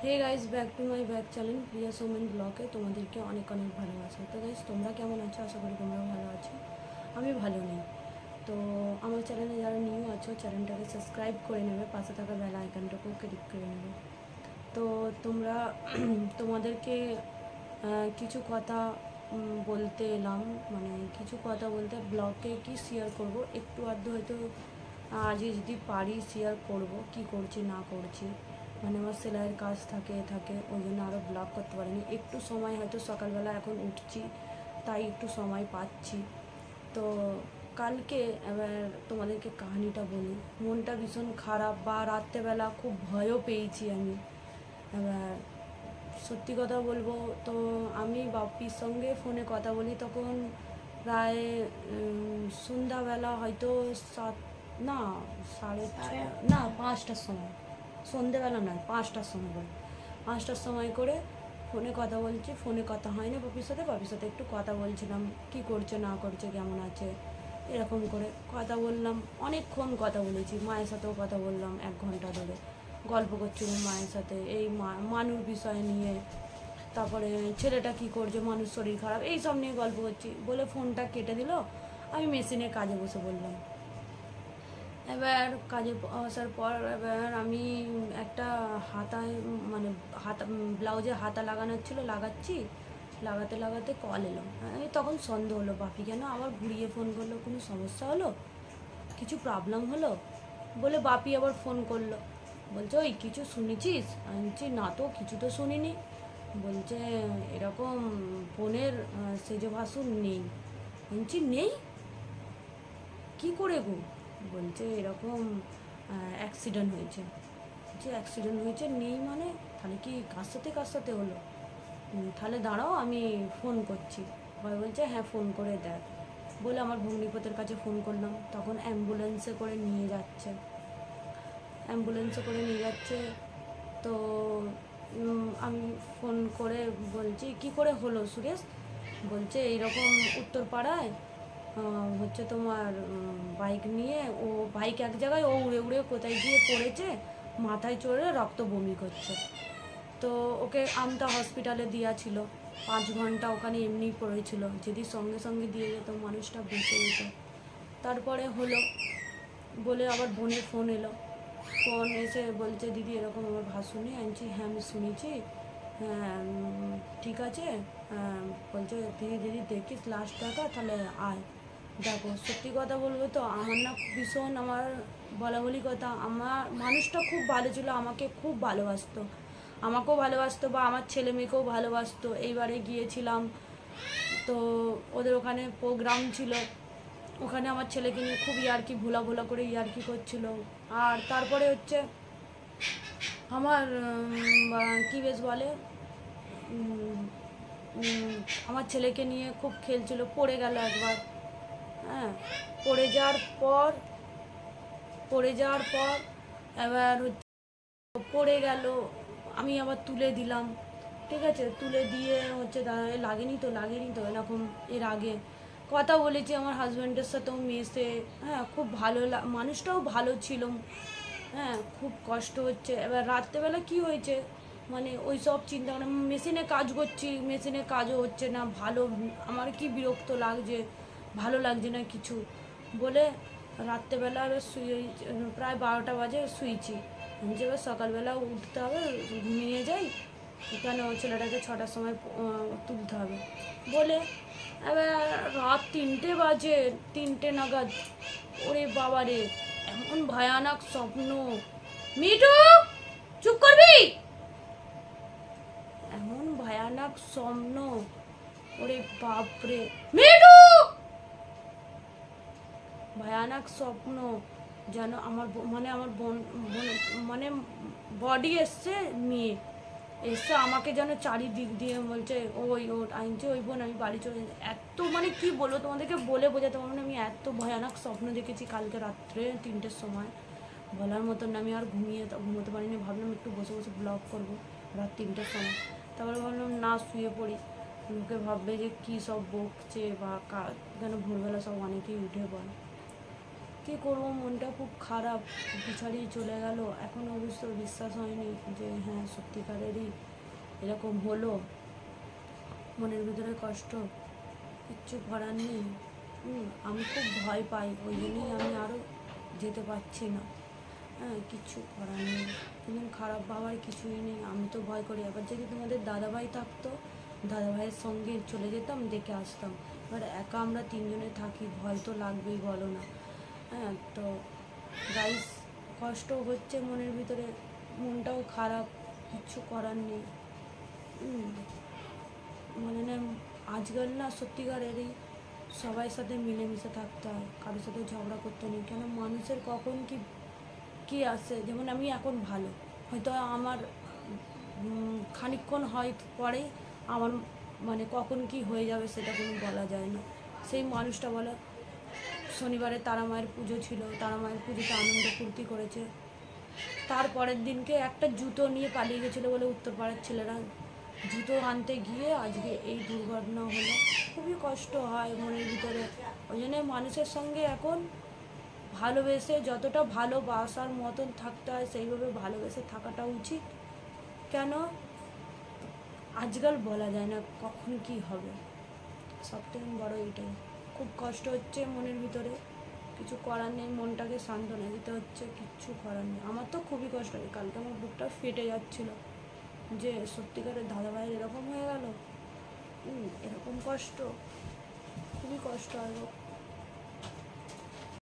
Hey guys back to my back channel Priya Somen ব্লগে তোমাদেরকে অনেক অনেক ভালোবাসা। তো গাইজ তোমরা কেমন আছো? আশা করি তোমরাও ভালো আছো। আমি ভালো নেই। তো আমার চ্যানেলে যারা নিউ আছো চ্যানেলটাকে সাবস্ক্রাইব করে নেবে, পাশে থাকা বেল আইকনটাকেও ক্লিক করে নেবে। তো তোমরা তোমাদেরকে কিছু কথা বলতে এলাম, মানে কিছু কথা বলতে ব্লগে কি শেয়ার করব একটু আধটু হয়তো আজকে যদি পারি শেয়ার করব কি করছি না করছি। মানে আমার সেলাইয়ের কাজ থাকে ওই জন্য আরও ব্লগ করতে পারিনি। একটু সময় হয়তো সকালবেলা এখন উঠছি তাই একটু সময় পাচ্ছি। তো কালকে এবার তোমাদেরকে কাহিনিটা বলি। মনটা ভীষণ খারাপ বা রাত্রেবেলা খুব ভয়ও পেয়েছি আমি। এবার সত্যি কথা বলবো তো আমি বাপির সঙ্গে ফোনে কথা বলি তখন প্রায় সন্ধ্যাবেলা হয়তো না 5টার সময়, সন্ধ্যেবেলা নয় 5টার সময় করে 5টার সময় করে ফোনে কথা বলছি। ফোনে কথা হয়নি বাপির সাথে একটু কথা বলছিলাম, কি করছে না করছে, কেমন আছে, এরকম করে কথা বললাম। অনেকক্ষণ কথা বলেছি, মায়ের সাথেও কথা বললাম 1 ঘন্টা ধরে গল্প করছিলাম মায়ের সাথে এই মানুর বিষয় নিয়ে। তারপরে ছেলেটা কি করছে, মানুষ শরীর খারাপ, এই সব নিয়ে গল্প করছি বলে ফোনটা কেটে দিল। আমি মেশিনে কাজে বসে বললাম। এবার কাজে আসার পর এবার আমি একটা হাতায় মানে হাতা ব্লাউজে হাতা লাগানোর ছিল, লাগাতে কল এলো। আমি তখন সন্দেহ হলো বাপি কেন আবার ঘুরিয়ে ফোন করলো, কোনো সমস্যা হলো, কিছু প্রবলেম হলো বলে বাপি আবার ফোন করলো। বলছে ওই কিছু শুনেছিস? আমি বলছি না তো, কিছু তো শুনিনি। বলছে এরকম বোনের সেজো ভাসুর নেই। বলছি নেই কি করে গো? বলছে এরকম অ্যাক্সিডেন্ট হয়েছে। যে অ্যাক্সিডেন্ট হয়েছে নেই মানে তাহলে কি কার সাথে হলো? তাহলে দাঁড়াও আমি ফোন করছি। ভাই বলছে হ্যাঁ ফোন করে দেখ বলে আমার ভগ্নিপতির কাছে ফোন করলাম। তখন অ্যাম্বুলেন্সে করে নিয়ে যাচ্ছে। তো আমি ফোন করে বলছি কি করে হলো সুরেশ? বলছে এইরকম উত্তরপাড়ায় হচ্ছে তোমার বাইক নিয়ে ও বাইক এক জায়গায় ও উড়ে উড়ে কোথায় গিয়ে পড়েছে, মাথায় চড়ে রক্ত বমি করছে। তো ওকে আমতা হসপিটালে দেওয়া ছিল, 5 ঘন্টা ওখানে এমনিই পড়েছিল। যদি সঙ্গে সঙ্গে দিয়ে যেত মানুষটা বেঁচে যেত। তারপরে হলো বলে আবার বোনের ফোন এলো। ফোন এসে বলছে দিদি এরকম আমার ভাসুনি। আনছি হ্যাঁ আমি শুনেছি, হ্যাঁ ঠিক আছে। বলছে দিদি দেখিস লাস্ট টাকা তাহলে আয়। দেখো সত্যি কথা বলবো তো আমার না ভীষণ আমার বলা কথা, আমার মানুষটা খুব ভালো ছিল, আমাকে খুব আমাকেও ভালোবাসতো বা আমার ছেলে মেয়েকেও ভালোবাসতো। এইবারে গিয়েছিলাম তো ওদের ওখানে প্রোগ্রাম ছিল, ওখানে আমার ছেলেকে নিয়ে খুব ইয়ার্কি ভোলা করে ইয়ার্কি করছিল। আর তারপরে হচ্ছে আমার কি বেশ বলে আমার ছেলেকে নিয়ে খুব খেলছিল, পড়ে গেল একবার। হ্যাঁ পড়ে যাওয়ার পর এবার পড়ে গেল, আমি আবার তুলে দিলাম। ঠিক আছে, তুলে দিয়ে হচ্ছে লাগেনি তো এরকম। এর আগে কথা বলেছি আমার হাজব্যান্ডের সাথেও মেশে, হ্যাঁ খুব ভালো মানুষটাও ভালো ছিল। হ্যাঁ খুব কষ্ট হচ্ছে। এবার রাত্রেবেলা কি হয়েছে মানে ওই সব চিন্তা করে মেশিনে কাজ করছি, মেশিনে কাজও হচ্ছে না, আমার কি বিরক্ত লাগছে, ভালো লাগছে না কিছু বলে রাত্রেবেলা শুয়ে প্রায় 12টা বাজে শুয়েছি। যে এবার সকালবেলা উঠতে হবে, ঘুমিয়ে যাই, কেন ছেলেটাকে 6টার সময় তুলতে হবে বলে। এবার রাত 3টে বাজে, 3টে নাগাদ ওরে বাবারে এমন ভয়ানক স্বপ্ন। মিঠু চুপ করবি? এমন ভয়ানক স্বপ্ন, ওরে বাপরে মিঠু, ভয়ানক স্বপ্ন যেন আমার আমার বোন মানে বডি এসছে মেয়ে এসে আমাকে যেন চারিদিক দিয়ে বলছে ওই আনছে ওই বোন আমি বাড়ি চলে এত মানে কি বলবো তোমাদেরকে বলে বোঝাতে পারবো না। আমি এত ভয়ানক স্বপ্ন দেখেছি কালকে রাত্রে 3টের সময়, বলার মতন না। আমি আর ঘুমোতে পারিনি, ভাবলাম একটু বসে বসে ব্লগ করবো রাত 3টের সময়। তারপরে ভাবলাম না শুয়ে পড়ি, লোকে ভাববে যে কী সব বকছে বা কেন ভোরবেলা সব অনেকেই উঠে পড়ে। কী করবো, মনটা খুব খারাপ, পিছাড়িয়ে চলে গেল। এখন অবশ্য বিশ্বাস হয়নি যে হ্যাঁ সত্যিকারেরই এরকম হলো। মনের ভিতরে কষ্ট, কিচ্ছু করার নেই। আমি খুব ভয় পাই, ওই জন্যই আমি আরও যেতে পারছি না। হ্যাঁ, কিচ্ছু করার নেই, কিন্তু খারাপ ভাবার কিছুই নেই। আমি তো ভয় করি। এবার যদি তোমাদের দাদাভাই থাকতো, দাদাভাইয়ের সঙ্গে চলে যেতাম, দেখে আসতাম। এবার একা আমরা তিনজনে থাকি, ভয় তো লাগবেই, বলো না? হ্যাঁ, তো গাইস, কষ্ট হচ্ছে মনের ভিতরে, মনটাও খারাপ, কিচ্ছু করার নেই। মানে না, আজকাল না সত্যিকারেরই সবার সাথে মিলেমিশে থাকতে হয়, কারোর সাথে ঝগড়া করতে নেই। কেন মানুষের কখন কি কি আসে, যেমন আমি এখন ভালো, হয়তো আমার খানিকক্ষণ হয় পরেই আমার মানে কখন কি হয়ে যাবে সেটা কোনো বলা যায় না। সেই মানুষটা বলে শনিবারে তারা মায়ের পুজো ছিল, তারা মায়ের পুজোতে আনন্দ ফুর্তি করেছে, তারপরের দিনকে একটা জুতো নিয়ে পালিয়ে গেছিলো বলে উত্তরপাড়ার ছেলেরা, জুতো আনতে গিয়ে আজকে এই দুর্ঘটনা হলো। খুবই কষ্ট হয় মনের ভিতরে। ওই জন্য মানুষের সঙ্গে এখন ভালোবেসে, যতটা ভালোবাসার মতন থাকতে হয় সেইভাবে ভালোবেসে থাকাটা উচিত। কেন আজকাল বলা যায় না কখন কি হবে, সবথেকে বড় এটাই। খুব কষ্ট হচ্ছে মনের ভিতরে, কিছু করার নেই, মনটাকে সান্ত্বনা দিতে হচ্ছে, কিচ্ছু করার নেই। আমার তো খুবই কষ্ট হয়, কালকে আমার বুকটা ফেটে যাচ্ছিল যে সত্যিকারের দাদাভাইয়ের এরকম হয়ে গেল। এরকম কষ্ট, খুবই কষ্ট হয় গো।